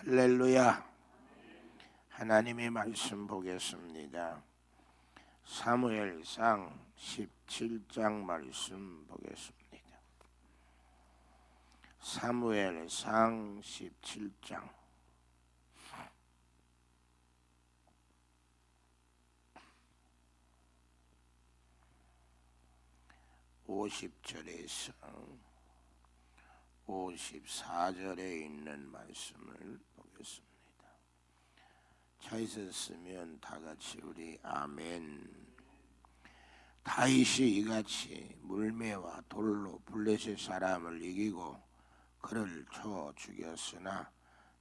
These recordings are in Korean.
할렐루야. 하나님의 말씀 보겠습니다. 사무엘상 17장 말씀 보겠습니다. 사무엘상 17장 50절에서 54절에 있는 말씀을 보겠습니다. 차 있었으면 다 같이 우리 아멘. 다윗이 이같이 물매와 돌로 블레셋 사람을 이기고 그를 쳐 죽였으나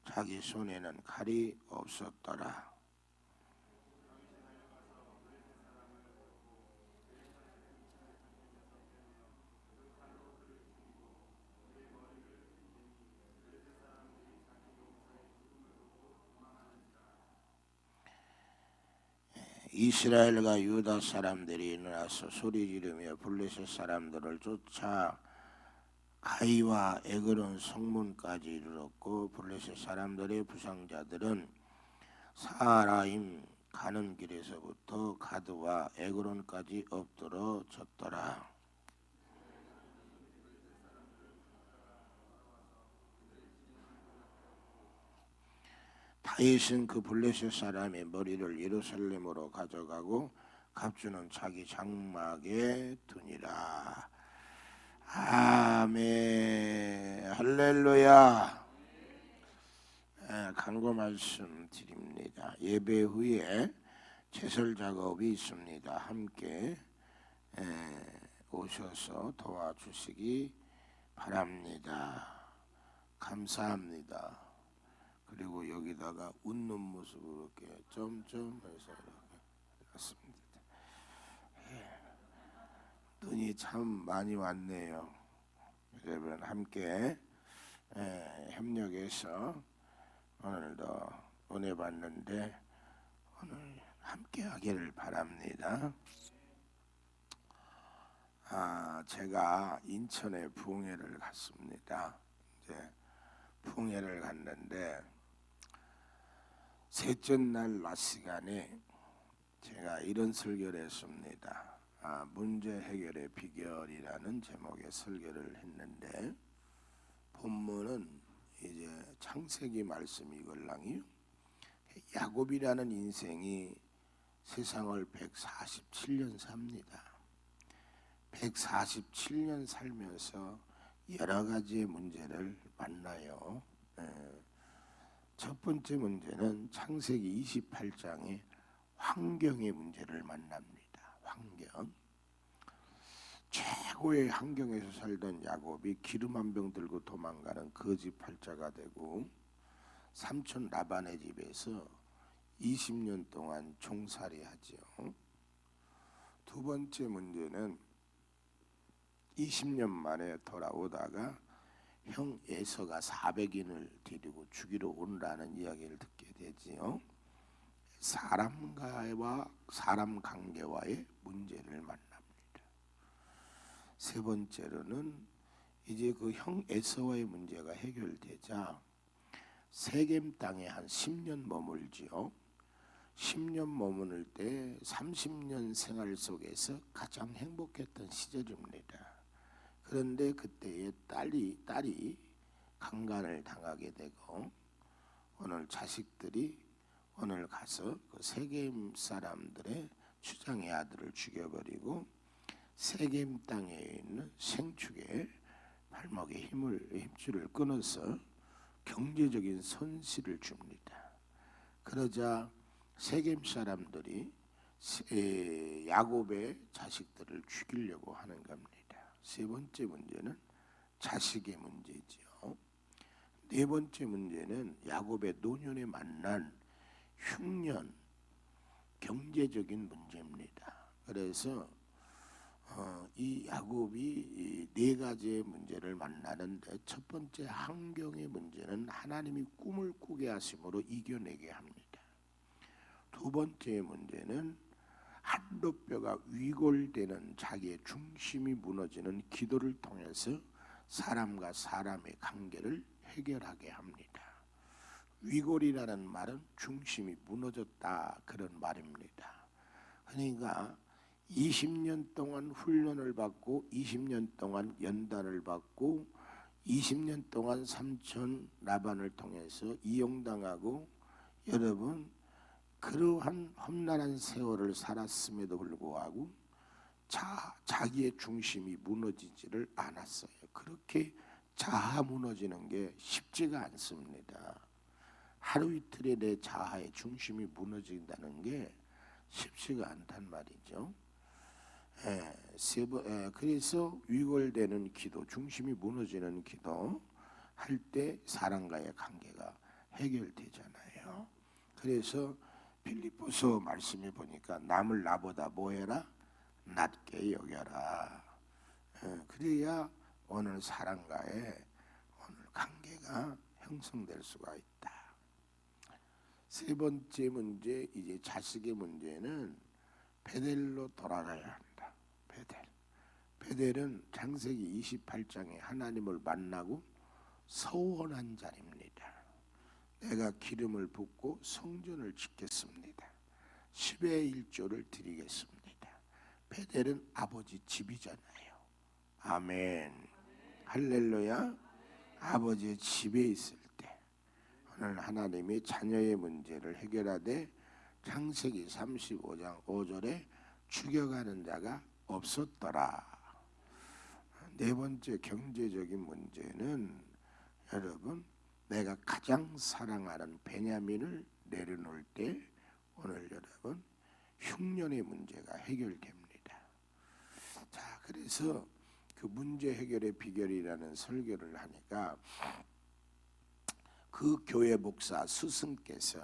자기 손에는 칼이 없었더라. 이스라엘과 유다 사람들이 일어나서 소리 지르며 블레셋 사람들을 쫓아 가이와 에그론 성문까지 이르렀고 블레셋 사람들의 부상자들은 사라임 가는 길에서부터 가드와 에그론까지 엎드러졌더라. 다윗은 그 블레셋 사람의 머리를 예루살렘으로 가져가고 갑주는 자기 장막에 두니라. 아멘. 할렐루야. 간구 말씀 드립니다. 예배 후에 제설 작업이 있습니다. 함께 오셔서 도와주시기 바랍니다. 감사합니다. 그리고 여기다가 웃는 모습으로 이렇게 점점해서 이렇게 해놨습니다. 눈이 참 많이 왔네요. 여러분 함께 협력해서 오늘도 은혜 받는데 오늘 함께 하기를 바랍니다. 제가 인천에 부흥회를 갔습니다. 이제 부흥회를 갔는데 셋째 날 낮 시간에 제가 이런 설교를 했습니다. 문제 해결의 비결이라는 제목의 설교를 했는데 본문은 이제 창세기 말씀이걸랑이요. 야곱이라는 인생이 세상을 147년 삽니다. 147년 살면서 여러 가지의 문제를 만나요. 첫 번째 문제는 창세기 28장에 환경의 문제를 만납니다. 환경. 최고의 환경에서 살던 야곱이 기름 한 병 들고 도망가는 거지팔자가 되고 삼촌 라반의 집에서 20년 동안 종살이 하죠. 두 번째 문제는 20년 만에 돌아오다가 형 에서가 400인을 데리고 죽이러 온다는 이야기를 듣게 되지요. 사람과와 사람 관계와의 문제를 만납니다. 세 번째로는 이제 그 형 에서와의 문제가 해결되자 세겜 땅에 한 10년 머물지요. 10년 머무를 때 30년 생활 속에서 가장 행복했던 시절입니다. 그런데 그때의 딸이 강간을 당하게 되고 오늘 자식들이 오늘 가서 그 세겜 사람들의 추장의 아들을 죽여버리고 세겜 땅에 있는 생축의 발목에 힘줄을 끊어서 경제적인 손실을 줍니다. 그러자 세겜 사람들이 야곱의 자식들을 죽이려고 하는 겁니다. 세 번째 문제는 자식의 문제지요. 네 번째 문제는 야곱의 노년에 만난 흉년, 경제적인 문제입니다. 그래서 이 야곱이 네 가지의 문제를 만나는데 첫 번째 환경의 문제는 하나님이 꿈을 꾸게 하심으로 이겨내게 합니다. 두 번째 문제는 한도뼈가 위골되는 자기의 중심이 무너지는 기도를 통해서 사람과 사람의 관계를 해결하게 합니다. 위골이라는 말은 중심이 무너졌다 그런 말입니다. 그러니까 20년 동안 훈련을 받고 20년 동안 연단을 받고 20년 동안 삼촌 라반을 통해서 이용당하고 여러분 그러한 험난한 세월을 살았음에도 불구하고 자기의 중심이 무너지지를 않았어요. 그렇게 자아 무너지는 게 쉽지가 않습니다. 하루 이틀에 내 자아의 중심이 무너진다는 게 쉽지가 않단 말이죠. 그래서 위골되는 기도, 중심이 무너지는 기도 할 때 사람과의 관계가 해결되잖아요. 그래서 빌립보서 말씀해 보니까 남을 나보다 뭐해라? 낮게 여겨라. 그래야 오늘 사람과의 오늘 관계가 형성될 수가 있다. 세 번째 문제, 이제 자식의 문제는 베델로 돌아가야 한다. 베델은 창세기 28장에 하나님을 만나고 서원한 자입니다. 내가 기름을 붓고 성전을 짓겠습니다. 10의 1조를 드리겠습니다. 베델은 아버지 집이잖아요. 아멘. 할렐루야. 아버지의 집에 있을 때 오늘 하나님이 자녀의 문제를 해결하되 창세기 35장 5절에 죽여가는 자가 없었더라. 네 번째 경제적인 문제는 여러분 내가 가장 사랑하는 베냐민을 내려놓을 때 오늘 여러분 흉년의 문제가 해결됩니다. 자, 그래서 그 문제 해결의 비결이라는 설교를 하니까 그 교회 목사 스승께서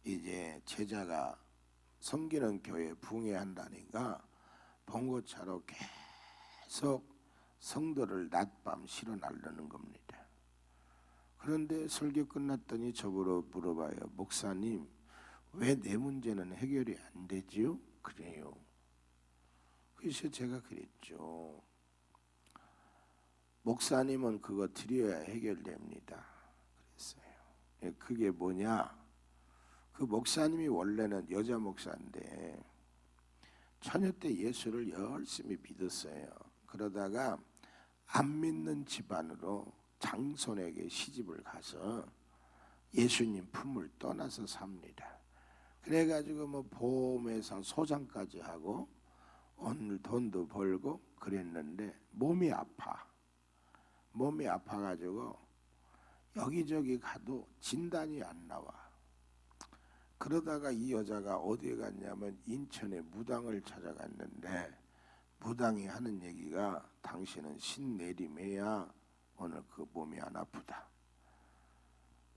이제 제자가 섬기는 교회에 부흥회한다니까 봉고차로 계속 성도를 낮밤 실어 나르는 겁니다. 그런데 설교 끝났더니 저보러 물어봐요. 목사님, 왜 내 문제는 해결이 안 되지요? 그래요. 그래서 제가 그랬죠. 목사님은 그거 드려야 해결됩니다. 그랬어요. 그게 뭐냐? 그 목사님이 원래는 여자 목사인데 처녀 때 예수를 열심히 믿었어요. 그러다가 안 믿는 집안으로 장손에게 시집을 가서 예수님 품을 떠나서 삽니다. 그래가지고 뭐 보험회사 소장까지 하고 오늘 돈도 벌고 그랬는데 몸이 아파가지고 여기저기 가도 진단이 안 나와. 그러다가 이 여자가 어디에 갔냐면 인천에 무당을 찾아갔는데 무당이 하는 얘기가 당신은 신내림해야 오늘 그 몸이 안 아프다.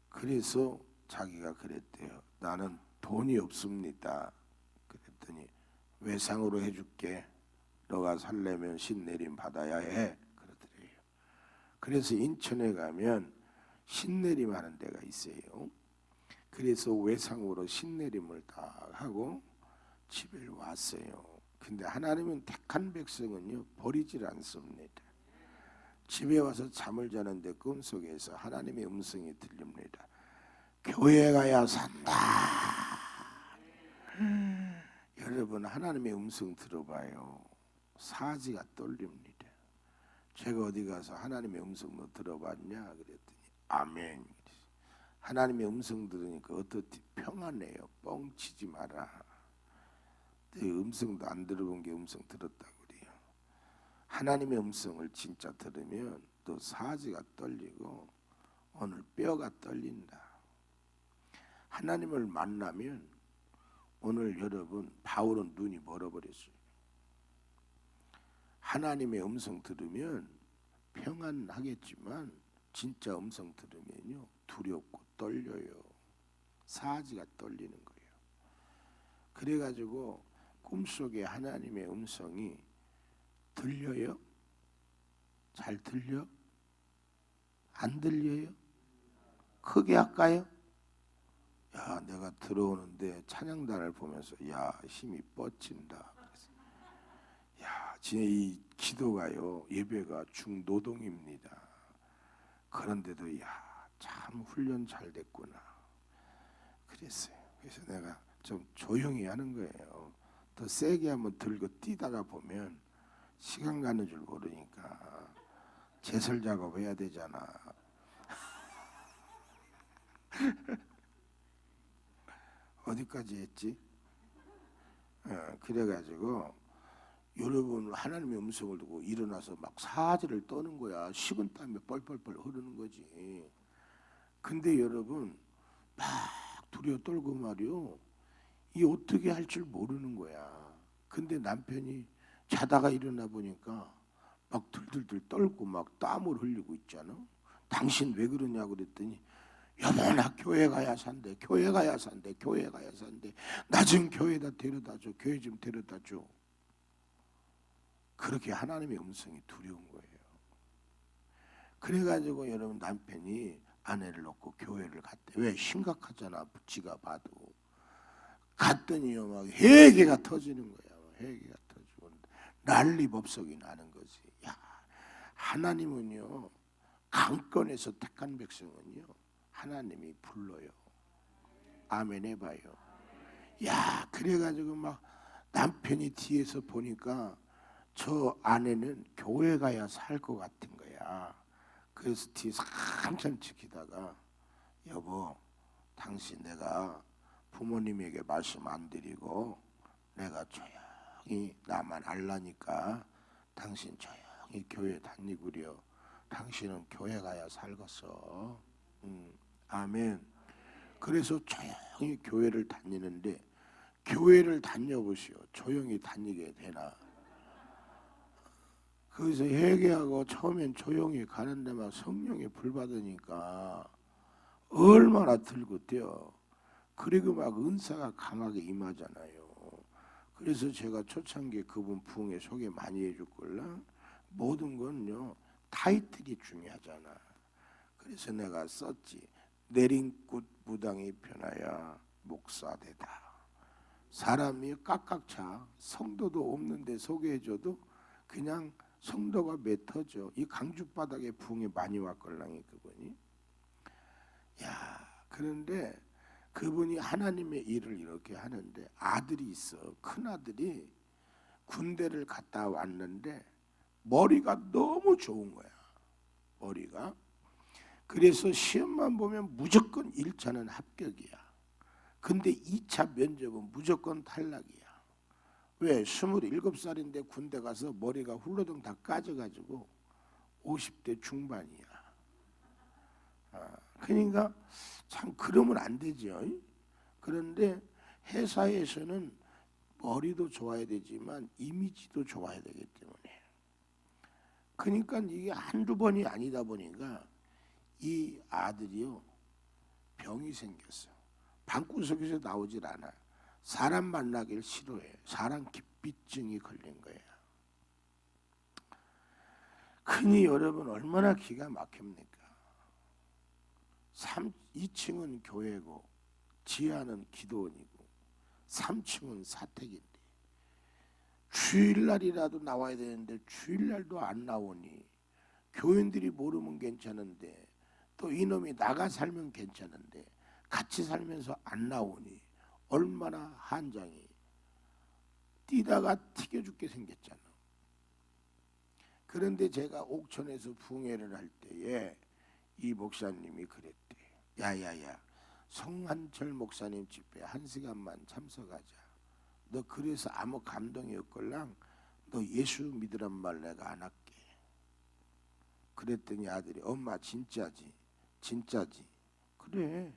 그래서 자기가 그랬대요. 나는 돈이 없습니다. 그랬더니 외상으로 해줄게. 너가 살려면 신내림 받아야 해. 그러더래요. 그래서 인천에 가면 신내림 하는 데가 있어요. 그래서 외상으로 신내림을 다 하고 집에 왔어요. 근데 하나님은 택한 백성은요 버리질 않습니다. 집에 와서 잠을 자는데 꿈속에서 하나님의 음성이 들립니다. 교회 가야 산다. 여러분 하나님의 음성 들어봐요. 사지가 떨립니다. 제가 어디 가서 하나님의 음성 너 들어봤냐 그랬더니 아멘. 하나님의 음성 들으니까 어떻게 평안해요. 뻥치지 마라. 내 음성도 안 들어본 게 음성 들었다고 그래요. 하나님의 음성을 진짜 들으면 또 사지가 떨리고 오늘 뼈가 떨린다. 하나님을 만나면 오늘 여러분 바울은 눈이 멀어버렸어요. 하나님의 음성 들으면 평안하겠지만 진짜 음성 들으면요 두렵고 떨려요. 사지가 떨리는 거예요. 그래가지고 꿈속에 하나님의 음성이 들려요? 잘 들려? 안 들려요? 크게 할까요? 야, 내가 들어오는데 찬양단을 보면서 야, 힘이 뻗친다. 야, 진짜 이 기도가요, 예배가 중노동입니다. 그런데도 야, 참 훈련 잘 됐구나 그랬어요. 그래서 내가 좀 조용히 하는 거예요. 더 세게 한번 들고 뛰다가 보면 시간 가는 줄 모르니까 제설 작업 해야 되잖아. 어디까지 했지? 그래가지고 여러분 하나님의 음성을 듣고 일어나서 막 사지를 떠는 거야. 식은땀이 뻘뻘뻘 흐르는 거지. 근데 여러분 막 두려워 떨고 말이요. 이 어떻게 할 줄 모르는 거야. 근데 남편이 자다가 일어나 보니까 막 들들들 떨고 막 땀을 흘리고 있잖아. 당신 왜 그러냐 그랬더니 여보 나 교회 가야 산대. 교회 가야 산대. 교회 가야 산대. 나 좀 교회에다 데려다 줘. 교회 좀 데려다 줘. 그렇게 하나님의 음성이 두려운 거예요. 그래가지고 여러분 남편이 아내를 놓고 교회를 갔대. 왜? 심각하잖아. 지가 봐도. 갔더니요 막 회개가 터지는 거야. 회개가 터지고 난리법석이 나는 거지. 야, 하나님은요 강권에서 택한 백성은요 하나님이 불러요. 아멘 해봐요. 야, 그래가지고 막 남편이 뒤에서 보니까 저 아내는 교회 가야 살 것 같은 거야. 그래서 뒤에서 한참 지키다가 여보, 당신 내가 부모님에게 말씀 안 드리고 내가 조용히 나만 알라니까 당신 조용히 교회 다니구려. 당신은 교회 가야 살겠어. 아멘. 그래서 조용히 교회를 다니는데 교회를 다녀보시오. 조용히 다니게 되나? 거기서 회개하고 처음엔 조용히 가는데 막 성령이 불받으니까 얼마나 들고 뛰어. 그리고 막 은사가 강하게 임하잖아요. 그래서 제가 초창기에 그분 부흥회 소개 많이 해줄걸라. 모든 건요 타이틀이 중요하잖아. 그래서 내가 썼지. 내린꽃 무당이 변하여 목사되다. 사람이 깍깍차 성도도 없는데 소개해줘도 그냥 성도가 맺어져. 이 강주바닥에 부흥에 많이 왔걸랑이 그분이. 야, 그런데 그분이 하나님의 일을 이렇게 하는데 아들이 있어. 큰 아들이 군대를 갔다 왔는데 머리가 너무 좋은 거야. 머리가. 그래서 시험만 보면 무조건 1차는 합격이야. 근데 2차 면접은 무조건 탈락이야. 왜? 27살인데 군대 가서 머리가 훌러덩 다 까져가지고 50대 중반이야. 그러니까 참 그러면 안 되죠. 그런데 회사에서는 머리도 좋아야 되지만 이미지도 좋아야 되기 때문에 그러니까 이게 한두 번이 아니다 보니까 이 아들이요 병이 생겼어. 방구석에서 나오질 않아. 사람 만나길 싫어해. 사람 기피증이 걸린 거야. 흔히 여러분 얼마나 기가 막힙니까? 2층은 교회고 지하는 기도원이고 3층은 사택인데 주일날이라도 나와야 되는데 주일날도 안 나오니 교인들이 모르면 괜찮은데 또 이놈이 나가 살면 괜찮은데 같이 살면서 안 나오니 얼마나 한장이 뛰다가 튀겨 죽게 생겼잖아. 그런데 제가 옥천에서 부흥회를 할 때에 이 목사님이 그랬대. 야야야 성한철 목사님 집회 1시간만 참석하자. 너 그래서 아무 감동이 없걸랑 너 예수 믿으란 말 내가 안 할게. 그랬더니 아들이 엄마 진짜지 진짜지. 그래.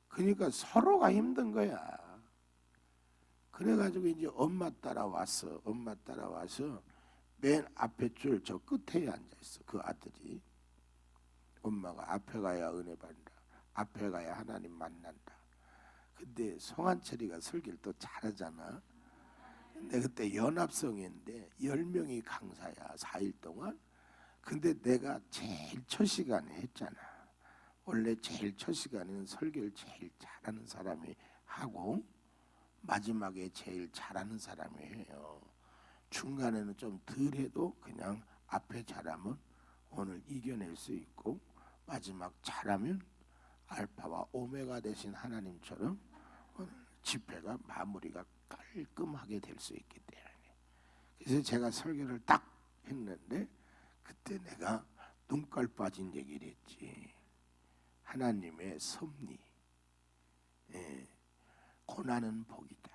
그러니까 서로가 힘든 거야. 그래가지고 이제 엄마 따라왔어. 엄마 따라와서 맨 앞에 줄 저 끝에 앉아있어. 그 아들이. 엄마가 앞에 가야 은혜 받는다. 앞에 가야 하나님 만난다. 근데 송한철이가 설교를 또 잘하잖아. 근데 그때 연합성인데 10명이 강사야 4일 동안. 근데 내가 제일 첫 시간에 했잖아. 원래 제일 첫 시간에는 설교를 제일 잘하는 사람이 하고 마지막에 제일 잘하는 사람이 해요. 중간에는 좀 덜해도 그냥 앞에 잘하면 오늘 이겨낼 수 있고 마지막 잘하면 알파와 오메가 되신 하나님처럼 오늘 집회가 마무리가 깔끔하게 될 수 있기 때문에. 그래서 제가 설교를 딱 했는데 그때 내가 눈깔 빠진 얘기를 했지. 하나님의 섭리, 고난은 복이다,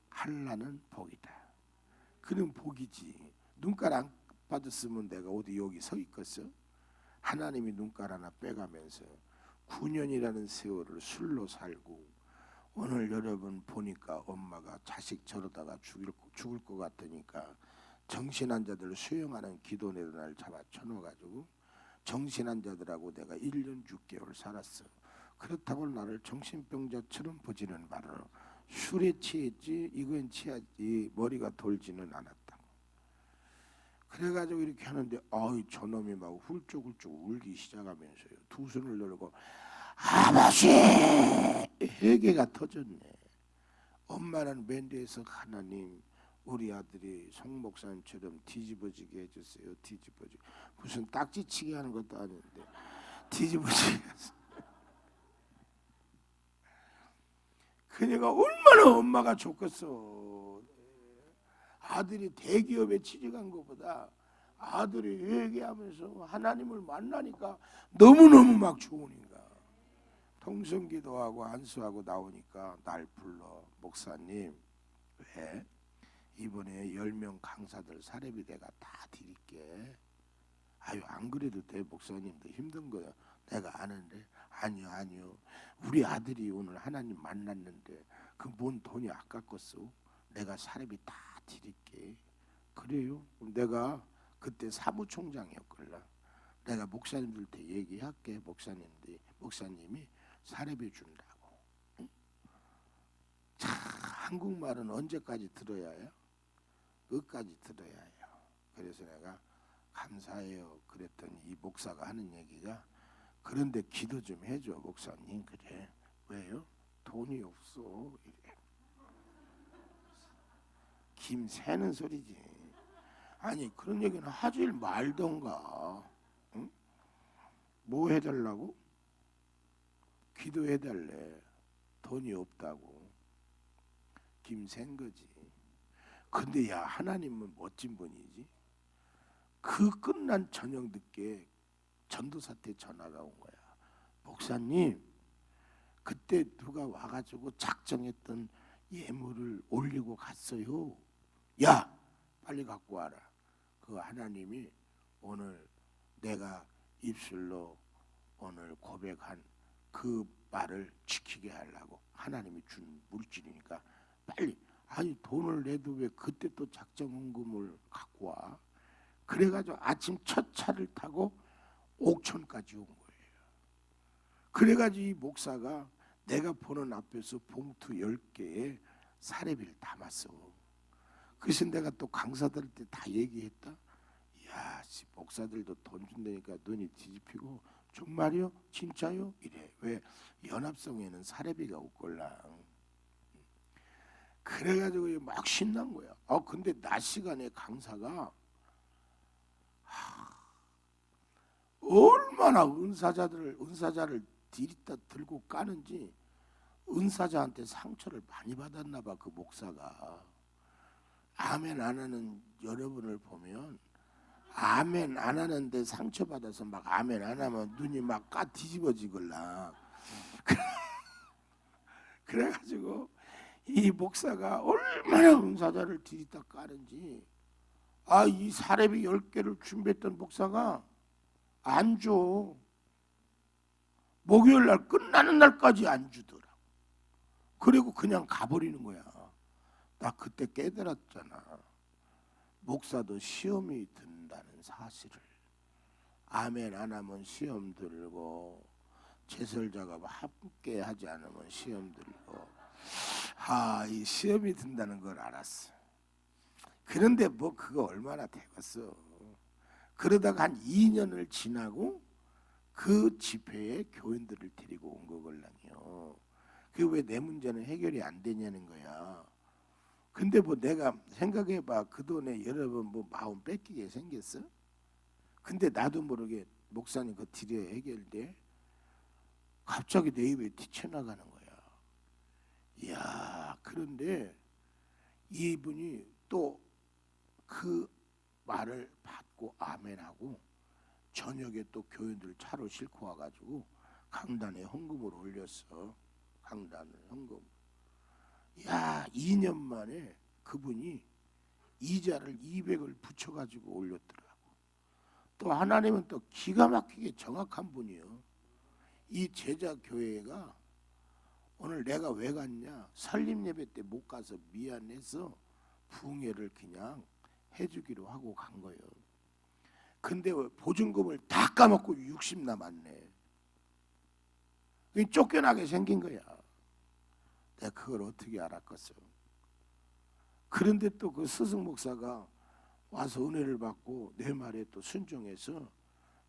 한란은 복이다. 그는 복이지. 눈깔 안 빠졌으면 내가 어디 여기 서 있겠어? 하나님이 눈깔 하나 빼가면서 9년이라는 세월을 술로 살고, 오늘 여러분 보니까 엄마가 자식 저러다가 죽을 것 같으니까 정신환자들 수용하는 기도회를 날 잡아 쳐넣어가지고 정신환자들하고 내가 1년 6개월 살았어. 그렇다고 나를 정신병자처럼 보지는 말아라. 술에 취했지 이건 취하지 머리가 돌지는 않았다. 그래가지고 이렇게 하는데 저놈이 막 훌쩍훌쩍 울기 시작하면서요. 두 손을 들고 아버지 회개가 터졌네. 엄마는 맨 뒤에서 하나님 우리 아들이 송 목사님처럼 뒤집어지게 해주세요. 뒤집어지게. 무슨 딱지치기 하는 것도 아닌데 뒤집어지게 해서. 그러니까 얼마나 엄마가 좋겠어. 아들이 대기업에 취직한 것보다 아들이 회개하면서 하나님을 만나니까 너무너무 막 좋으니까 통성기도하고 안수하고 나오니까 날 불러. 목사님 왜 이번에 10명 강사들 사례비 내가 다 드릴게. 아유 안 그래도 돼 목사님도 힘든 거야 내가 아는데. 아니요 우리 아들이 오늘 하나님 만났는데 그 뭔 돈이 아깝겠어. 내가 사례비 다 드릴게. 그래요? 그럼 내가 그때 사무총장이었걸라. 내가 목사님들한테 얘기할게. 목사님이 사례비 준다고. 응? 자, 한국말은 언제까지 들어야 해요? 끝까지 들어야 해요. 그래서 내가 감사해요 그랬더니 이 목사가 하는 얘기가 그런데 기도 좀 해줘 목사님. 그래 왜요? 돈이 없어. 이래. 김 새는 소리지. 아니 그런 얘기는 하질 말던가. 응? 뭐 해달라고? 기도해달래. 돈이 없다고. 김 샌 거지. 근데 야 하나님은 멋진 분이지. 그 끝난 저녁 늦게 전도사한테 전화가 온 거야. 목사님 그때 누가 와가지고 작정했던 예물을 올리고 갔어요. 야 빨리 갖고 와라. 그 하나님이 오늘 내가 입술로 오늘 고백한 그 말을 지키게 하려고 하나님이 준 물질이니까 빨리. 아니 돈을 내도 왜 그때 또 작정헌금을 갖고 와. 그래가지고 아침 첫 차를 타고 옥천까지 온 거예요. 그래가지고 이 목사가 내가 보는 앞에서 봉투 10개에 사례비를 담았어. 그래서 내가 또 강사들한테 다 얘기했다. 야, 목사들도 돈 준다니까 눈이 뒤집히고 정말요? 진짜요? 이래. 왜? 연합성에는 사례비가 없걸랑. 그래가지고 막 신난 거야. 근데 낮 시간에 강사가 얼마나 은사자를 디리다 들고 까는지 은사자한테 상처를 많이 받았나 봐. 그 목사가. 아멘 안 하는 여러분을 보면 아멘 안 하는데 상처받아서 막 아멘 안 하면 눈이 막 까 뒤집어지걸라. 그래가지고 이 목사가 얼마나 은사자를 디리다 까는지 이 사례비 10개를 준비했던 목사가 안 줘. 목요일 날 끝나는 날까지 안 주더라. 그리고 그냥 가버리는 거야. 나 그때 깨달았잖아. 목사도 시험이 든다는 사실을. 아멘 안 하면 시험 들고 제설자가 함께 하지 않으면 시험 들고 이 시험이 든다는 걸 알았어. 그런데 뭐 그거 얼마나 되겠어. 그러다가 한 2년을 지나고 그 집회에 교인들을 데리고 온 거걸랑요. 그게 왜 내 문제는 해결이 안 되냐는 거야. 근데 뭐 내가 생각해봐. 그 돈에 여러분 뭐 마음 뺏기게 생겼어? 근데 나도 모르게 목사님 그 드려야 해결돼? 갑자기 내 입에 튀쳐나가는 거야. 이야, 그런데 이분이 또 그 말을 받고 아멘하고 저녁에 또 교인들 차로 싣고 와가지고 강단에 헌금을 올렸어. 강단을 헌금. 야, 2년 만에 그분이 이자를 200을 붙여가지고 올렸더라고. 또 하나님은 또 기가 막히게 정확한 분이요. 이 제자 교회가 오늘 내가 왜 갔냐? 설립 예배 때 못 가서 미안해서 부흥회를 그냥 해주기로 하고 간 거예요. 근데 보증금을 다 까먹고 60 남았네. 쫓겨나게 생긴 거야. 내가 그걸 어떻게 알았겠어? 그런데 또 그 스승 목사가 와서 은혜를 받고 내 말에 또 순종해서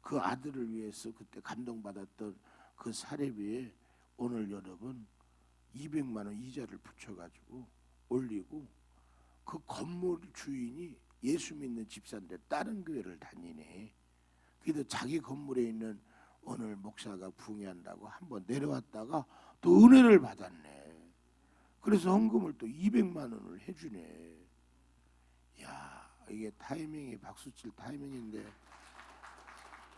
그 아들을 위해서 그때 감동받았던 그 사례비에 오늘 여러분 200만 원 이자를 붙여가지고 올리고, 그 건물 주인이 예수 믿는 집사인데 다른 교회를 다니네. 그래도 자기 건물에 있는 오늘 목사가 부흥한다고 한번 내려왔다가 또 은혜를 받았네. 그래서 헌금을 또 200만 원을 해주네. 야, 이게 타이밍이 박수칠 타이밍인데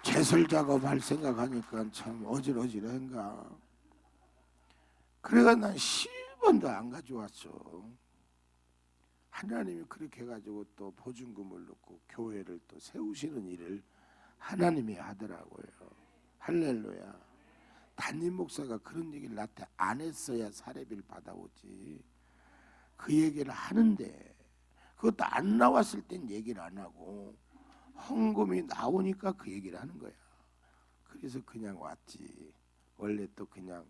제설 작업할 생각하니까 참 어질어질한가. 그래가 난 10원도 안 가져왔어. 하나님이 그렇게 해가지고 또 보증금을 넣고 교회를 또 세우시는 일을 하나님이 하더라고요. 할렐루야. 담임 목사가 그런 얘기를 나한테 안 했어야 사례비를 받아오지. 그 얘기를 하는데 그것도 안 나왔을 땐 얘기를 안 하고 헌금이 나오니까 그 얘기를 하는 거야. 그래서 그냥 왔지. 원래 또 그냥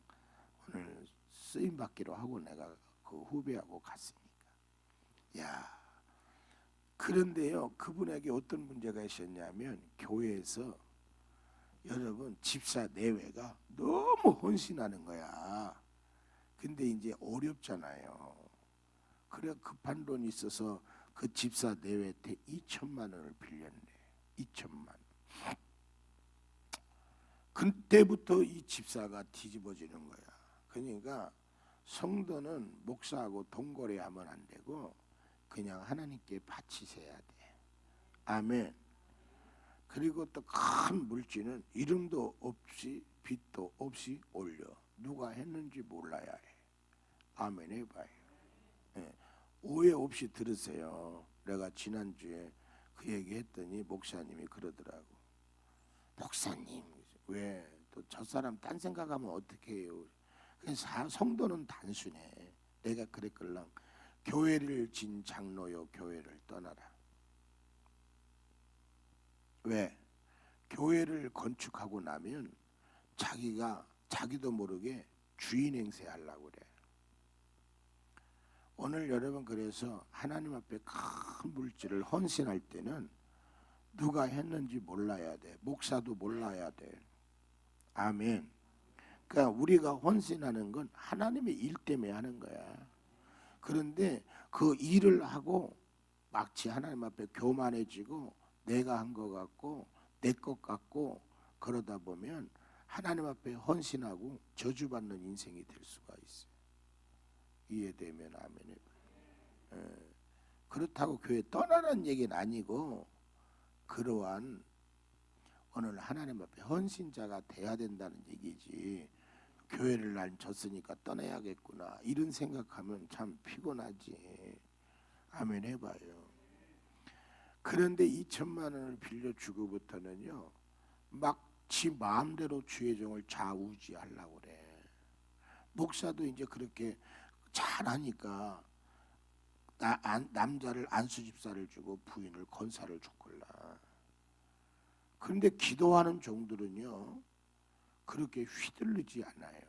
오늘 쓰임 받기로 하고 내가 그 후배하고 갔으니까. 야, 그런데요, 그분에게 어떤 문제가 있었냐면 교회에서 여러분 집사 내외가 너무 헌신하는 거야. 근데 이제 어렵잖아요. 그래 급한 돈이 있어서 그 집사 내외한테 2천만 원을 빌렸네. 2천만. 그때부터 이 집사가 뒤집어지는 거야. 그러니까 성도는 목사하고 동거래하면 안 되고 그냥 하나님께 바치셔야 돼. 아멘. 그리고 또 큰 물질은 이름도 없이 빚도 없이 올려. 누가 했는지 몰라야 해. 아멘 해봐요. 네. 오해 없이 들으세요. 내가 지난주에 그 얘기했더니 목사님이 그러더라고. 목사님 왜 또 저 사람 딴 생각하면 어떻게 해요? 성도는 단순해. 내가 그랬걸랑 교회를 진 장로요 교회를 떠나라. 왜? 교회를 건축하고 나면 자기도 모르게 주인 행세하려고 그래. 오늘 여러분 그래서 하나님 앞에 큰 물질을 헌신할 때는 누가 했는지 몰라야 돼. 목사도 몰라야 돼. 아멘. 그러니까 우리가 헌신하는 건 하나님의 일 때문에 하는 거야. 그런데 그 일을 하고 마치 하나님 앞에 교만해지고 내가 한 것 같고 내 것 같고 그러다 보면 하나님 앞에 헌신하고 저주받는 인생이 될 수가 있어요. 이해되면 아멘. 그렇다고 교회 떠나는 얘기는 아니고 그러한 오늘 하나님 앞에 헌신자가 돼야 된다는 얘기지. 교회를 난 졌으니까 떠나야겠구나 이런 생각하면 참 피곤하지. 아멘 해봐요. 그런데 2천만 원을 빌려주고부터는요 막 지 마음대로 주의 종을 좌우지하려고 그래. 목사도 이제 그렇게 잘하니까 남자를 안수집사를 주고 부인을 권사를 줬걸라. 그런데 기도하는 종들은요 그렇게 휘둘리지 않아요.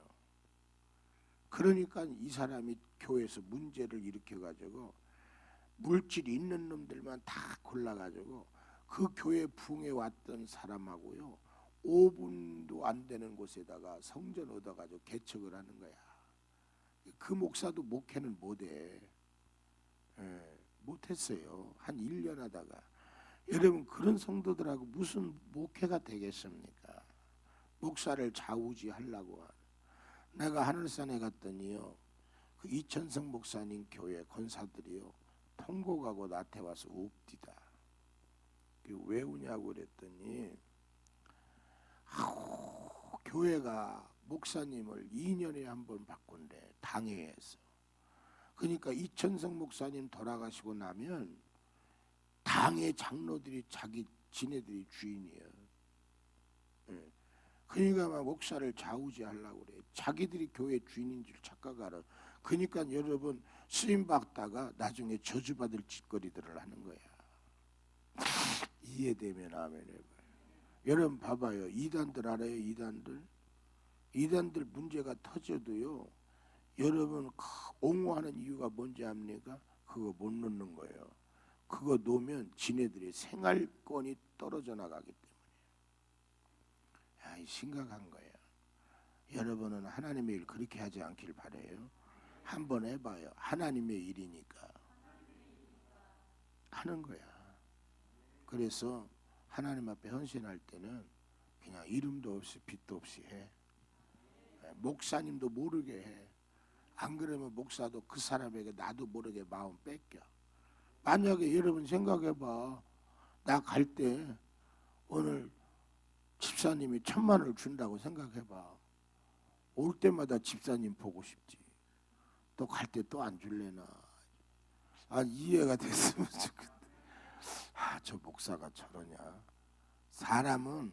그러니까 이 사람이 교회에서 문제를 일으켜가지고 물질이 있는 놈들만 다 골라가지고 그 교회 부흥에 왔던 사람하고요 5분도 안 되는 곳에다가 성전 얻어가지고 개척을 하는 거야. 그 목사도 목회는 못해. 못했어요. 한 1년 하다가 여러분 그런 성도들하고 무슨 목회가 되겠습니까? 목사를 좌우지하려고 하는. 내가 하늘산에 갔더니요, 그 이천성 목사님 교회 권사들이요 통곡하고 나한테 와서 웁디다. 왜 우냐고 그랬더니 교회가 목사님을 2년에 한 번 바꾼대, 당회에서. 그러니까 이천성 목사님 돌아가시고 나면 당회 장로들이 지네들이 주인이에요. 예. 그러니까 막 목사를 좌우지하려고 그래. 자기들이 교회 주인인 줄 착각하라. 그러니까 여러분 쓰임 받다가 나중에 저주받을 짓거리들을 하는 거야. 이해되면 아멘 해봐요. 여러분 봐봐요. 이단들 알아요? 이단들 문제가 터져도요, 여러분 옹호하는 이유가 뭔지 압니까? 그거 못 놓는 거예요. 그거 놓으면 지네들의 생활권이 떨어져 나가기 때문에. 야, 심각한 거예요. 여러분은 하나님의 일 그렇게 하지 않길 바라요. 한번 해봐요. 하나님의 일이니까 하는 거야. 그래서 하나님 앞에 헌신할 때는 그냥 이름도 없이 빛도 없이 해. 목사님도 모르게 해. 안 그러면 목사도 그 사람에게 나도 모르게 마음 뺏겨. 만약에 여러분 생각해봐. 나 갈 때 오늘 집사님이 1,000만 원을 준다고 생각해봐. 올 때마다 집사님 보고 싶지. 또 갈 때 또 안 줄래나. 이해가 됐으면 좋겠다. 저 목사가 저러냐. 사람은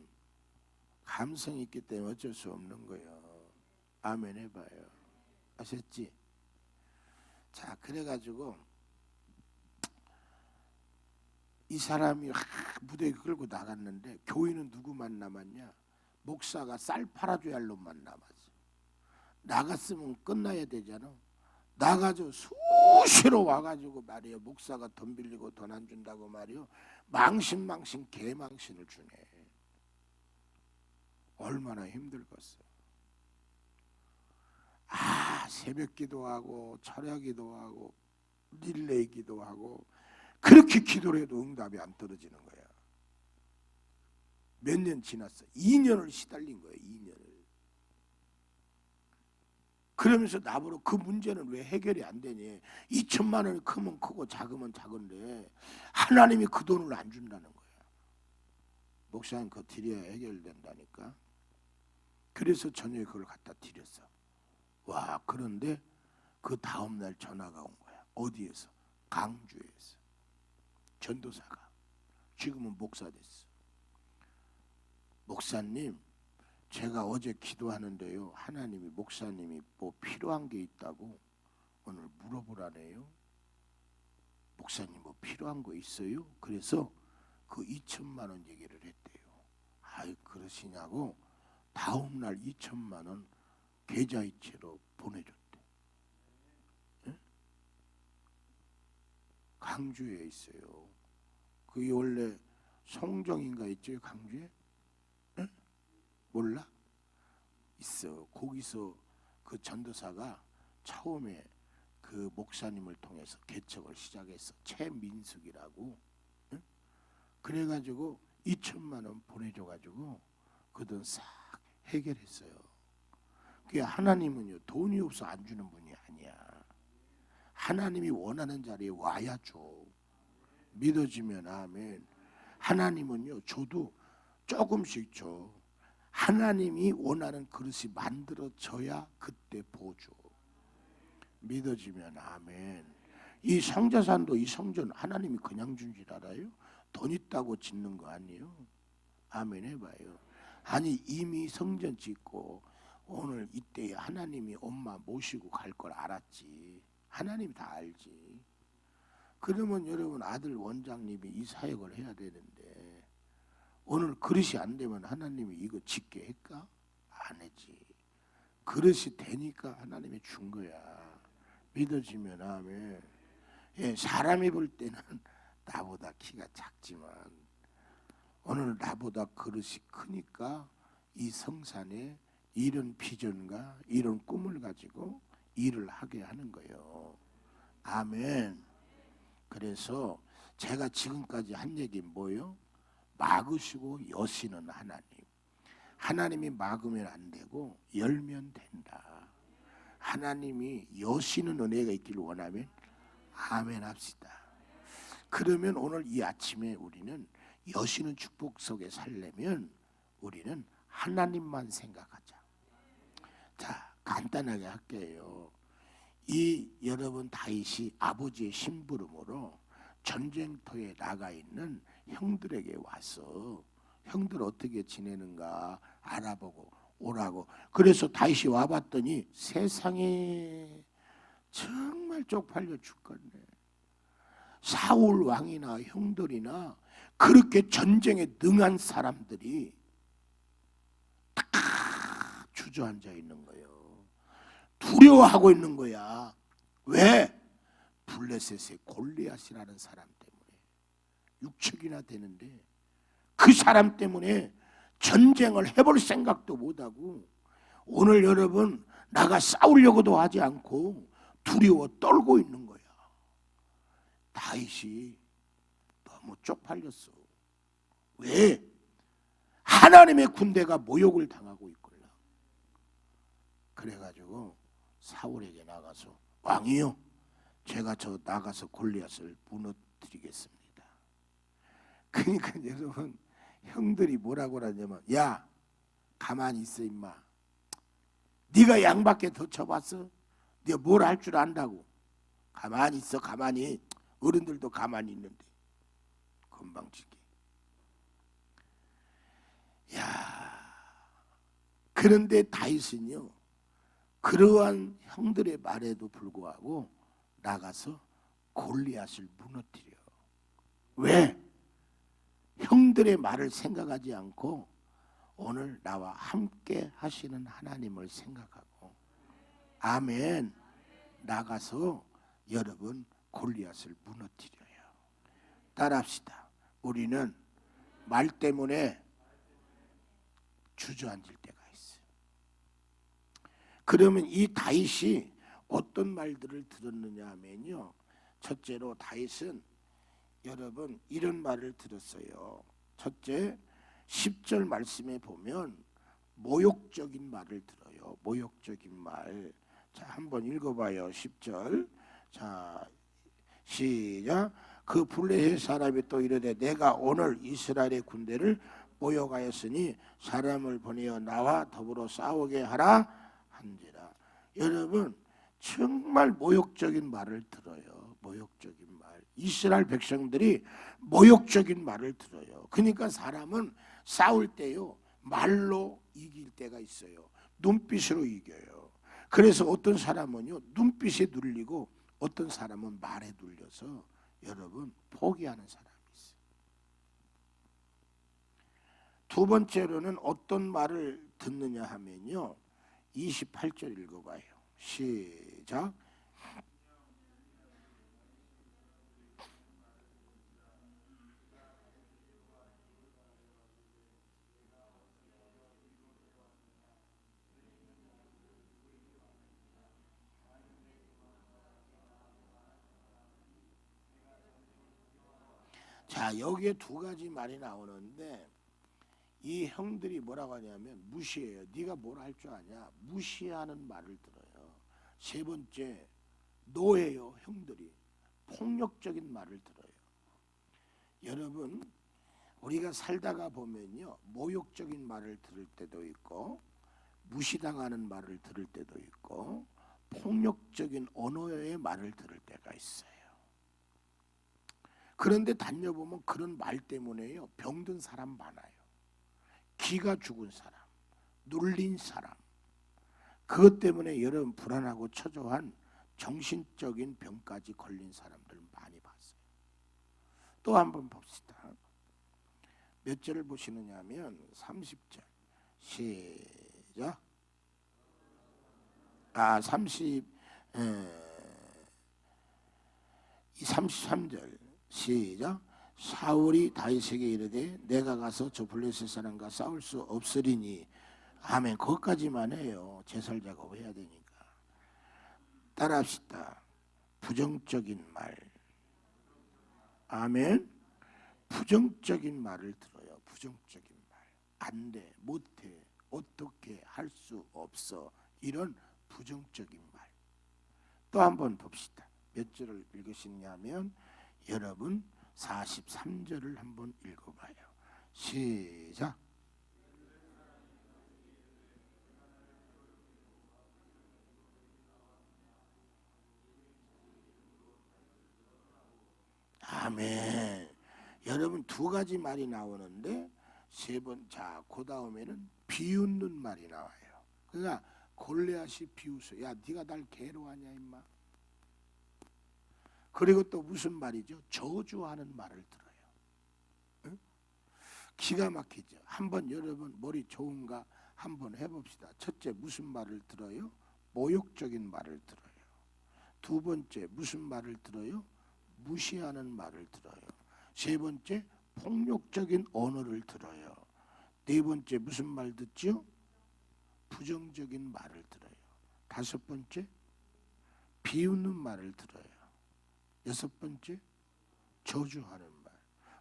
감성이 있기 때문에 어쩔 수 없는 거예요. 아멘 해봐요. 아셨지? 자, 그래가지고 이 사람이 무대에 끌고 나갔는데 교인은 누구만 남았냐? 목사가 쌀 팔아줘야 할 놈만 남았어. 나갔으면 끝나야 되잖아. 나가지고 수시로 와가지고 말이에요. 목사가 돈 빌리고 돈 안 준다고 말이요. 망신 개망신을 주네. 얼마나 힘들겠어. 새벽 기도하고 철야 기도하고 릴레이 기도하고 그렇게 기도를 해도 응답이 안 떨어지는 거야. 몇 년 지났어. 2년을 시달린 거예요. 2년을. 그러면서 나보고 그 문제는 왜 해결이 안 되니? 2천만 원이 크면 크고 작으면 작은데 하나님이 그 돈을 안 준다는 거야. 목사님 그거 드려야 해결된다니까. 그래서 저녁에 그걸 갖다 드렸어. 와, 그런데 그 다음날 전화가 온 거야. 어디에서? 강주에서. 전도사가. 지금은 목사 됐어. 목사님, 제가 어제 기도하는데요, 하나님이 목사님이 뭐 필요한 게 있다고 오늘 물어보라네요. 목사님 뭐 필요한 거 있어요? 그래서 그 2천만 원 얘기를 했대요. 그러시냐고 다음날 2천만 원 계좌이체로 보내줬대. 예? 강주에 있어요. 그게 원래 송정인가 있죠, 강주에? 예? 몰라? 있어. 거기서 그 전도사가 처음에 그 목사님을 통해서 개척을 시작했어. 최민숙이라고. 응? 그래가지고 2천만 원 보내줘가지고 그 돈 싹 해결했어요. 그게 하나님은요 돈이 없어 안 주는 분이 아니야. 하나님이 원하는 자리에 와야 줘. 믿어지면 아멘. 하나님은요 줘도 조금씩 줘. 하나님이 원하는 그릇이 만들어져야 그때 보죠. 믿어지면 아멘. 이 성자산도 이 성전 하나님이 그냥 준 줄 알아요? 돈 있다고 짓는 거 아니에요? 아멘 해봐요. 아니 이미 성전 짓고 오늘 이때 하나님이 엄마 모시고 갈 걸 알았지. 하나님 다 알지. 그러면 여러분 아들 원장님이 이 사역을 해야 되는데 오늘 그릇이 안 되면 하나님이 이거 짓게 할까? 안 했지. 그릇이 되니까 하나님이 준 거야. 믿어지면 아멘. 예, 사람이 볼 때는 나보다 키가 작지만 오늘 나보다 그릇이 크니까 이 성산에 이런 비전과 이런 꿈을 가지고 일을 하게 하는 거예요. 아멘. 그래서 제가 지금까지 한 얘기 뭐요? 막으시고 여시는 하나님. 하나님이 막으면 안 되고 열면 된다. 하나님이 여시는 은혜가 있기를 원하면 아멘 합시다. 그러면 오늘 이 아침에 우리는 여시는 축복 속에 살려면 우리는 하나님만 생각하자. 자, 간단하게 할게요. 이 여러분 다윗이 아버지의 심부름으로 전쟁터에 나가 있는 형들에게 와서 형들 어떻게 지내는가 알아보고 오라고. 그래서 다윗이 와봤더니 세상에 정말 쪽팔려 죽겠네. 사울 왕이나 형들이나 그렇게 전쟁에 능한 사람들이 다 주저앉아 있는 거예요. 두려워하고 있는 거야. 왜? 블레셋의 골리앗이라는 사람 때문에. 육척이나 되는데 그 사람 때문에 전쟁을 해볼 생각도 못하고 오늘 여러분 나가 싸우려고도 하지 않고 두려워 떨고 있는 거야. 다윗이 너무 쪽팔렸어. 왜? 하나님의 군대가 모욕을 당하고 있구나. 그래가지고 사울에게 나가서 왕이요, 제가 저 나가서 골리앗을 무너뜨리겠습니다. 그러니까 여러분 형들이 뭐라고 하냐면, 야 가만히 있어 임마. 네가 양밖에 더 쳐봤어? 네가 뭘 할 줄 안다고. 가만히 있어. 가만히. 어른들도 가만히 있는데 건방지게. 야, 그런데 다윗은요 그러한 형들의 말에도 불구하고 나가서 골리앗을 무너뜨려. 왜? 형들의 말을 생각하지 않고 오늘 나와 함께 하시는 하나님을 생각하고, 아멘, 나가서 여러분 골리앗을 무너뜨려요. 따라합시다. 우리는 말 때문에 주저앉을 때가 있어요. 그러면 이 다윗이 어떤 말들을 들었느냐 하면요, 첫째로 다윗은 여러분 이런 말을 들었어요. 첫째, 10절 말씀에 보면 모욕적인 말을 들어요. 모욕적인 말. 자, 한번 읽어봐요. 10절. 자, 시작. 그 블레셋 사람이 또 이르되 내가 오늘 이스라엘의 군대를 모욕하였으니 사람을 보내어 나와 더불어 싸우게 하라 한지라. 여러분 정말 모욕적인 말을 들어요. 모욕적인 말. 이스라엘 백성들이 모욕적인 말을 들어요. 그러니까 사람은 싸울 때요 말로 이길 때가 있어요. 눈빛으로 이겨요. 그래서 어떤 사람은요 눈빛에 눌리고 어떤 사람은 말에 눌려서 여러분 포기하는 사람이 있어요. 두 번째로는 어떤 말을 듣느냐 하면요 28절 읽어봐요. 시작. 자, 여기에 두 가지 말이 나오는데 이 형들이 뭐라고 하냐면 무시해요. 네가 뭘 할 줄 아냐. 무시하는 말을 들어요. 세 번째, 노예요. 형들이 폭력적인 말을 들어요. 여러분 우리가 살다가 보면요 모욕적인 말을 들을 때도 있고 무시당하는 말을 들을 때도 있고 폭력적인 언어의 말을 들을 때가 있어요. 그런데 다녀보면 그런 말 때문에요 병든 사람 많아요. 기가 죽은 사람, 눌린 사람, 그것 때문에 여러분 불안하고 처조한 정신적인 병까지 걸린 사람들 많이 봤어요. 또 한번 봅시다. 몇 절을 보시느냐 하면 30절. 시작. 33절. 시작. 사울이 다윗에게 이르되 내가 가서 저 블레셋 사람과 싸울 수 없으리니. 아멘. 거기까지만 해요. 제설 작업해야 되니까. 따라합시다. 부정적인 말, 아멘. 부정적인 말을 들어요. 부정적인 말. 안 돼, 못해, 어떻게, 할 수 없어. 이런 부정적인 말. 또 한번 봅시다. 몇 절을 읽으시냐면 여러분 43절을 한번 읽어봐요. 시작. 아멘. 여러분 두 가지 말이 나오는데 세 번, 자, 그 다음에는 비웃는 말이 나와요. 그러니까 골리앗이 비웃어. 야, 네가 날 괴로워하냐 임마. 그리고 또 무슨 말이죠? 저주하는 말을 들어요. 응? 기가 막히죠. 한번 여러분 머리 좋은가 한번 해봅시다. 첫째 무슨 말을 들어요? 모욕적인 말을 들어요. 두 번째 무슨 말을 들어요? 무시하는 말을 들어요. 세 번째 폭력적인 언어를 들어요. 네 번째 무슨 말 듣죠? 부정적인 말을 들어요. 다섯 번째 비웃는 말을 들어요. 여섯 번째 저주하는 말.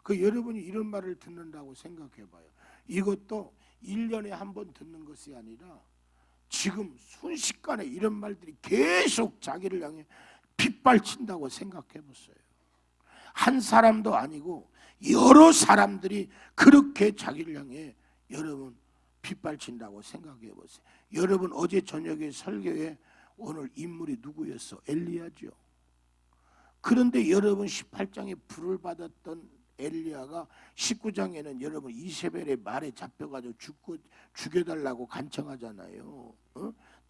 그 여러분이 이런 말을 듣는다고 생각해봐요. 이것도 1년에 한 번 듣는 것이 아니라 지금 순식간에 이런 말들이 계속 자기를 향해 빗발친다고 생각해보세요. 한 사람도 아니고 여러 사람들이 그렇게 자기를 향해 여러분 빗발친다고 생각해보세요. 여러분 어제 저녁에 설교에 오늘 인물이 누구였어? 엘리야죠. 그런데 여러분 18장에 불을 받았던 엘리야가 19장에는 여러분 이세벨의 말에 잡혀가지고 죽여달라고 간청하잖아요.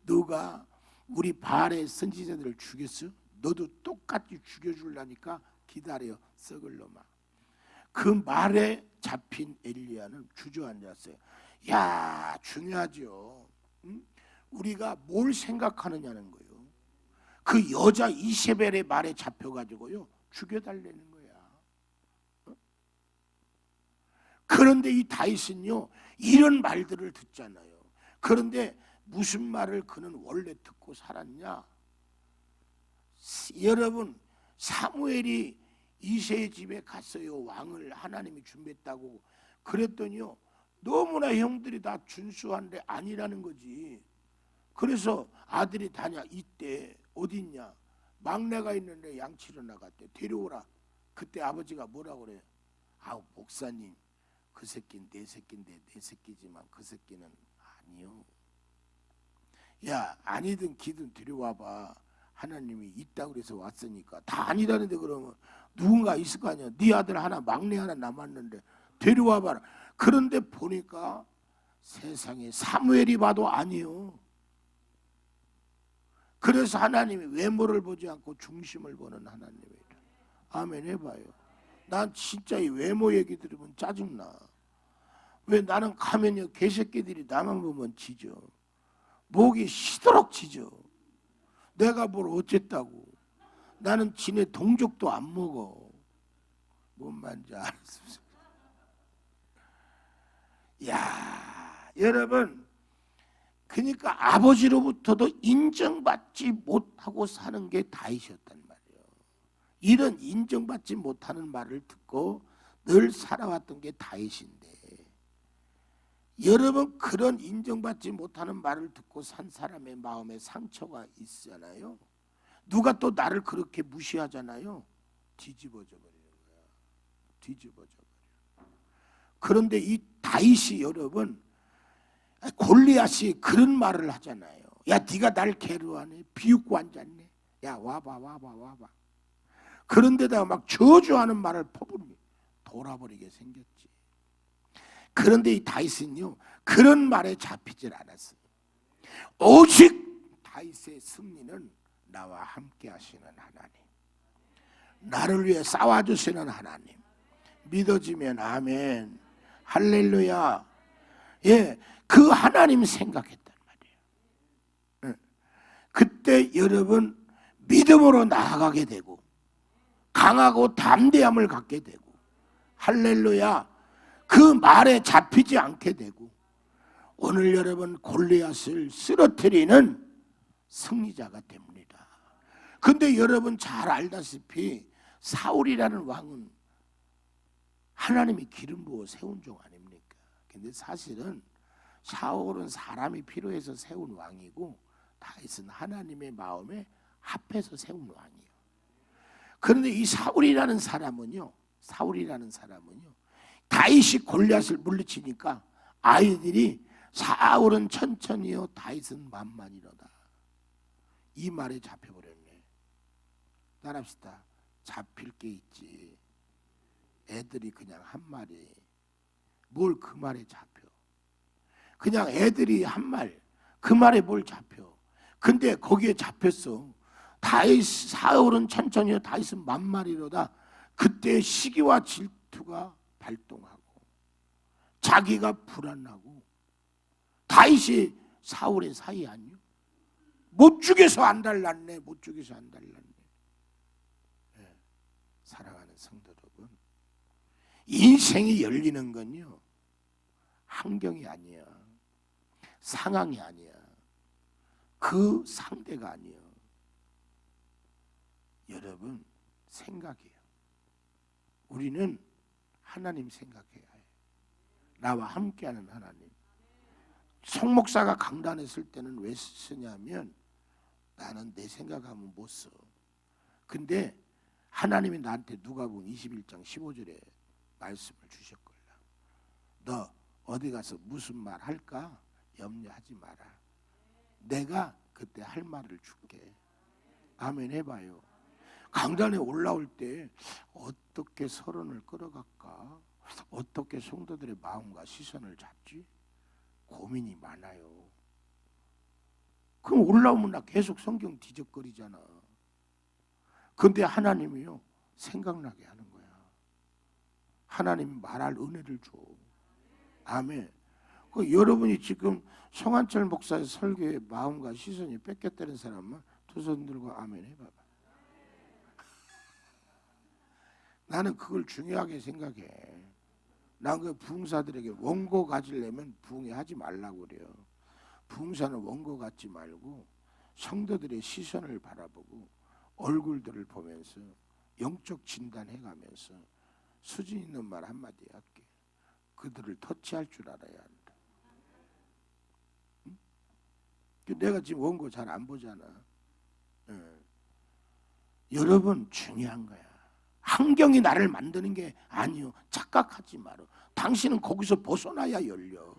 너가 우리 바알의 선지자들을 죽였어? 너도 똑같이 죽여주려니까 기다려, 썩을 놈아. 그 말에 잡힌 엘리야는 주저앉았어요. 야, 중요하죠. 응? 우리가 뭘 생각하느냐는 거예요. 그 여자 이세벨의 말에 잡혀가지고요 죽여달라는 거야. 그런데 이 다윗은요 이런 말들을 듣잖아요. 그런데 무슨 말을 그는 원래 듣고 살았냐? 여러분 사무엘이 이새의 집에 갔어요. 왕을 하나님이 준비했다고. 그랬더니요 너무나 형들이 다 준수한데 아니라는 거지. 그래서 아들이 다냐 이때 어디 있냐? 막내가 있는데 양치러 나갔대. 데려오라. 그때 아버지가 뭐라고 그래? 아우 목사님 그 새끼는 내 새끼인데 내 새끼지만 그 새끼는 아니요. 야 아니든 기든 데려와봐. 하나님이 있다 그래서 왔으니까. 다 아니라는데 그러면 누군가 있을 거 아니야. 네 아들 하나 막내 하나 남았는데 데려와봐라. 그런데 보니까 세상에 사무엘이 봐도 아니요. 그래서 하나님이 외모를 보지 않고 중심을 보는 하나님이에요. 아멘 해봐요. 난 진짜 이 외모 얘기 들으면 짜증나. 왜 나는 가면요 개새끼들이 나만 보면 지져. 목이 시도록 지져. 내가 뭘 어쨌다고. 나는 지네 동족도 안 먹어. 뭔 말인지 알았습니다. 야, 여러분 그러니까 아버지로부터도 인정받지 못하고 사는 게 다윗이었단 말이에요. 이런 인정받지 못하는 말을 듣고 늘 살아왔던 게 다윗인데 여러분 그런 인정받지 못하는 말을 듣고 산 사람의 마음에 상처가 있잖아요. 누가 또 나를 그렇게 무시하잖아요. 뒤집어져 버리는 거야. 뒤집어져 버려. 그런데 이 다윗이 여러분 골리앗이 그런 말을 하잖아요. 야 네가 날 괴로워하네. 비웃고 앉았네. 야 와봐. 그런데다가 막 저주하는 말을 퍼부으니 돌아버리게 생겼지. 그런데 이 다윗은요 그런 말에 잡히질 않았어요. 오직 다윗의 승리는 나와 함께 하시는 하나님, 나를 위해 싸워주시는 하나님. 믿어지면 아멘 할렐루야. 예, 그 하나님 생각했단 말이에요. 그때 여러분 믿음으로 나아가게 되고 강하고 담대함을 갖게 되고 할렐루야. 그 말에 잡히지 않게 되고 오늘 여러분 골리앗을 쓰러뜨리는 승리자가 됩니다. 근데 여러분 잘 알다시피 사울이라는 왕은 하나님이 기름 부어 세운 종 아닙니까? 근데 사실은 사울은 사람이 필요해서 세운 왕이고 다윗은 하나님의 마음에 합해서 세운 왕이에요. 그런데 이 사울이라는 사람은요, 다윗이 골리앗을 물리치니까 아이들이 사울은 천천히요 다윗은 만만이로다, 이 말에 잡혀버렸네. 따라합시다. 잡힐 게 있지. 애들이 그냥 한 말이 뭘 그 말에 잡혀. 그냥 애들이 한 말, 그 말에 뭘 잡혀. 근데 거기에 잡혔어. 다윗, 사울은 천천히요 다윗은 만말이로다. 그때 시기와 질투가 발동하고 자기가 불안하고, 다윗이 사울의 사이 아니요? 못 죽여서 안 달랐네. 네. 사랑하는 성도 여러분, 인생이 열리는 건요 환경이 아니야, 상황이 아니야, 그 상대가 아니야. 여러분 생각이에요. 우리는 하나님 생각해야 해. 나와 함께하는 하나님. 송 목사가 강단에 쓸 때는 왜 쓰냐면 나는 내 생각하면 못 써. 근데 하나님이 나한테 누가복음 21장 15절에 말씀을 주셨거든. 너 어디 가서 무슨 말 할까 염려하지 마라. 내가 그때 할 말을 줄게. 아멘 해봐요. 강단에 올라올 때 어떻게 서론을 끌어갈까? 어떻게 성도들의 마음과 시선을 잡지? 고민이 많아요. 그럼 올라오면 나 계속 성경 뒤적거리잖아. 근데 하나님이요 생각나게 하는 거야. 하나님이 말할 은혜를 줘. 아멘. 여러분이 지금 성한철 목사의 설교에 마음과 시선이 뺏겼다는 사람만 두 손 들고 아멘 해봐봐. 나는 그걸 중요하게 생각해. 난 그 부흥사들에게 원고 가지려면 부흥회 하지 말라고 그래요. 부흥사는 원고 갖지 말고 성도들의 시선을 바라보고 얼굴들을 보면서 영적 진단해가면서 수준 있는 말 한마디 할게. 그들을 터치할 줄 알아야 한다. 응? 내가 지금 원고 잘 안 보잖아. 여러분 중요한 거야. 환경이 나를 만드는 게 아니요. 착각하지 마라. 당신은 거기서 벗어나야 열려.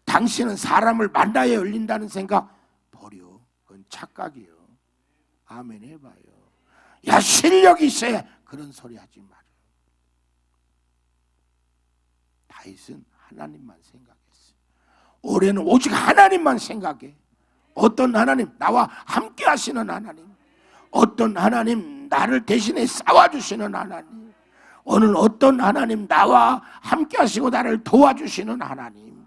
당신은 사람을 만나야 열린다는 생각 버려. 그건 착각이요. 아멘 해봐요. 야 실력이 있어야, 그런 소리 하지 마라. 다윗은 하나님만 생각했어. 올해는 오직 하나님만 생각해. 어떤 하나님? 나와 함께 하시는 하나님. 어떤 하나님? 나를 대신에 싸워주시는 하나님. 오늘 어떤 하나님? 나와 함께 하시고 나를 도와주시는 하나님.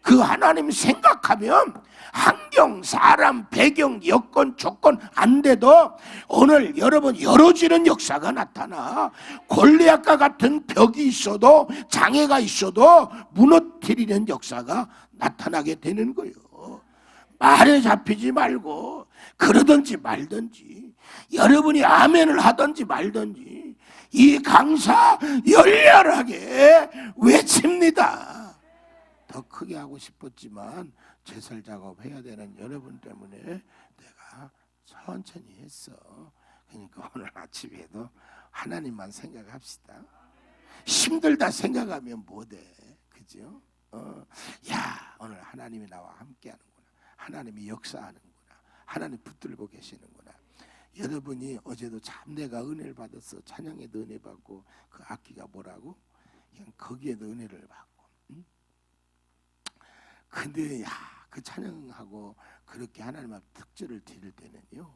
그 하나님 생각하면 환경, 사람, 배경, 여건, 조건 안 돼도 오늘 여러분 열어지는 역사가 나타나. 골리앗과 같은 벽이 있어도, 장애가 있어도 무너뜨리는 역사가 나타나게 되는 거예요. 말에 잡히지 말고 그러든지 말든지, 여러분이 아멘을 하든지 말든지 이 강사 열렬하게 외칩니다. 더 크게 하고 싶었지만 제설 작업해야 되는 여러분 때문에 내가 천천히 했어. 그러니까 오늘 아침에도 하나님만 생각합시다. 힘들다 생각하면 못해. 그죠? 야 오늘 하나님이 나와 함께하는구나. 하나님이 역사하는구나. 하나님 붙들고 계시는구나. 여러분이 어제도 참내가 은혜를 받았어. 찬양에도 은혜 받고, 그 악기가 뭐라고? 그냥 거기에도 은혜를 받고. 응? 근데 그 찬양하고 그렇게 하나님 앞 특절을 드릴 때는요,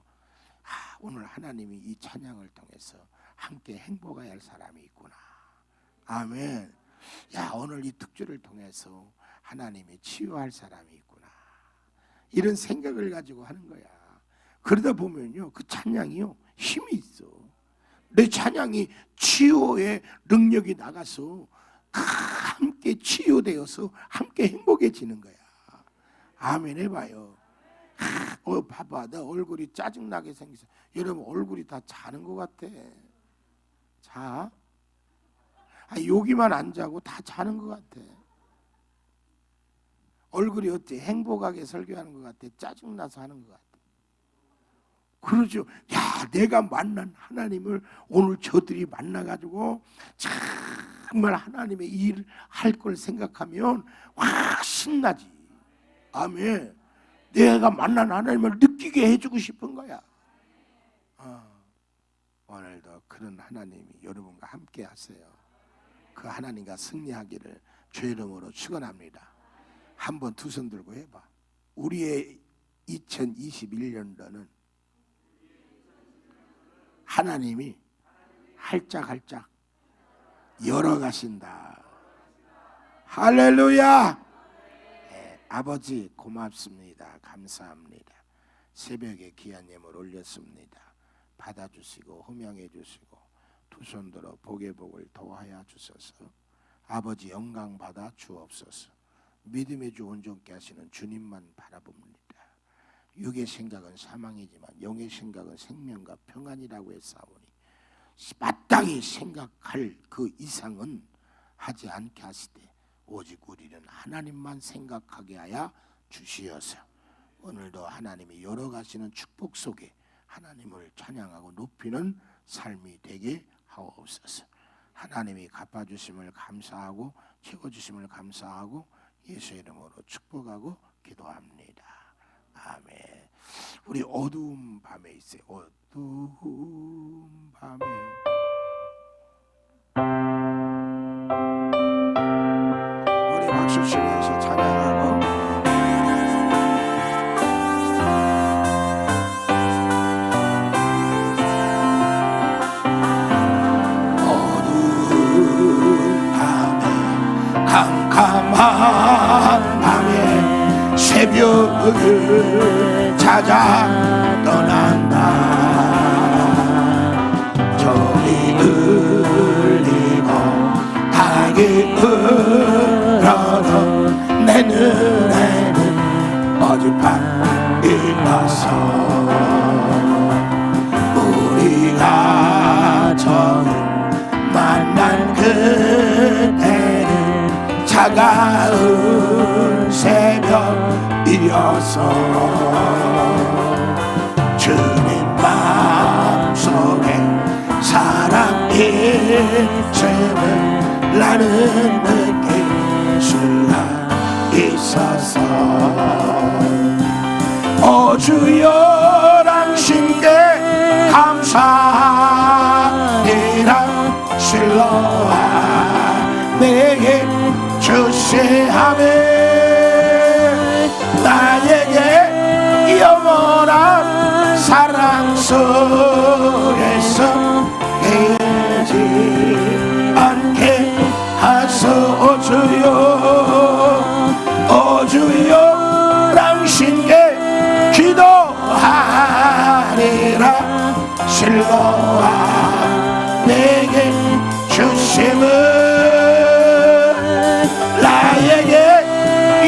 오늘 하나님이 이 찬양을 통해서 함께 행복해야 할 사람이 있구나. 아멘. 오늘 이 특절을 통해서 하나님이 치유할 사람이 있구나. 이런 생각을 가지고 하는 거야. 그러다 보면요, 그 찬양이요 힘이 있어. 내 찬양이 치유의 능력이 나가서 함께 치유되어서 함께 행복해지는 거야. 아멘 해봐요. 봐봐, 나 얼굴이 짜증나게 생겼어. 여러분 얼굴이 다 자는 것 같아. 자, 여기만 안 자고 다 자는 것 같아. 얼굴이 어때? 행복하게 설교하는 것 같아? 짜증나서 하는 것 같아? 그러죠. 야, 내가 만난 하나님을 오늘 저들이 만나가지고 정말 하나님의 일을 할 걸 생각하면 확 신나지. 아멘. 내가 만난 하나님을 느끼게 해주고 싶은 거야. 오늘도 그런 하나님이 여러분과 함께 하세요. 그 하나님과 승리하기를 주의 이름으로 축원합니다. 한번 두 손 들고 해봐. 우리의 2021년도는 하나님이 할짝할짝 열어가신다. 할렐루야. 네, 아버지 고맙습니다. 감사합니다. 새벽에 귀한 예물 올렸습니다. 받아주시고 흠양해 주시고 두 손 들어 복의 복을 더하여 주소서. 아버지 영광 받아 주옵소서. 믿음의 주 온전케 하시는 주님만 바라봅니다. 육의 생각은 사망이지만 영의 생각은 생명과 평안이라고 했사오니 마땅히 생각할 그 이상은 하지 않게 하시되 오직 우리는 하나님만 생각하게 하여 주시어서 오늘도 하나님이 열어가시는 축복 속에 하나님을 찬양하고 높이는 삶이 되게 하옵소서. 하나님이 갚아주심을 감사하고 채워주심을 감사하고 예수 이름으로 축복하고 기도합니다. 아멘. 우리 어두운 밤에 있어요. 어두운 밤에 우리 박수 치면서 찬양하고 어두운 밤에 캄캄한 밤에 새벽을 찾아 떠난다. 저리 울리고 닭이 울어도 내 눈에는 어젯밤이 나서 우리가 처음 만난 그때는 차가운 새벽이어서 주님 마음속에 사랑이 있음을 나는 느낄 수가 있어서 오 주여 당신께 감사하리라 실로와 내게 주시하며 나에게 영원한 사랑 속에서 헤어지지 않게 하소서. 오 주여 당신께 기도하리라 실로와 내게 주심을 나에게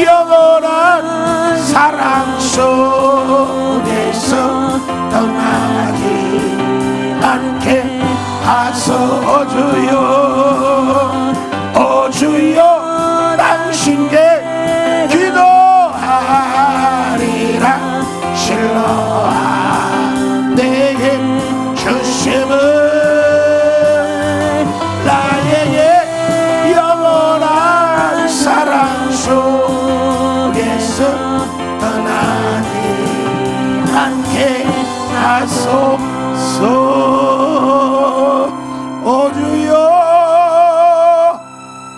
영원한 사랑 속에서 떠나지 않게 하소서. 오 주여 당신께 기도하리라 실로와 내게 주심을 나에게 영원한 사랑 속에서 떠나지 않게 하소서. 오 주여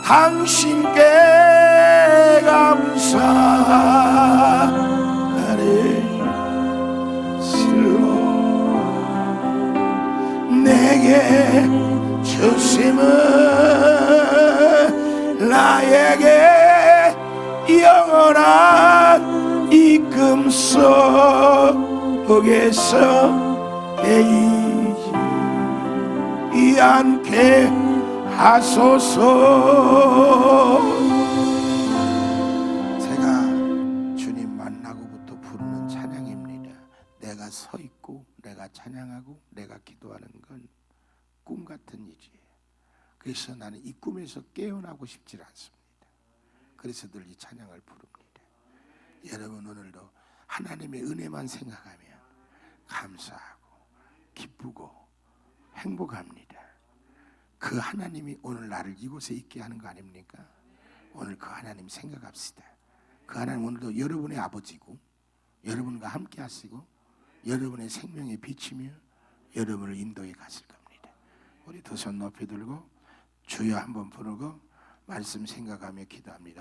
당신께 감사하리 실로 내게 주심은 나에게 영원한 이금 속에서 깨이지 않게 하소서. 제가 주님 만나고부터 부르는 찬양입니다. 내가 서 있고 내가 찬양하고 내가 기도하는 건 꿈 같은 일이에요. 그래서 나는 이 꿈에서 깨어나고 싶지 않습니다. 그래서 늘 이 찬양을 부릅니다. 여러분 오늘도 하나님의 은혜만 생각하면 감사하고 기쁘고 행복합니다. 그 하나님이 오늘 나를 이곳에 있게 하는 거 아닙니까? 오늘 그 하나님 생각합시다. 그 하나님 오늘도 여러분의 아버지고 여러분과 함께 하시고 여러분의 생명의 빛이며 여러분을 인도해 가실 겁니다. 우리 두 손 높이 들고 주여 한번 부르고 말씀 생각하며 기도합니다.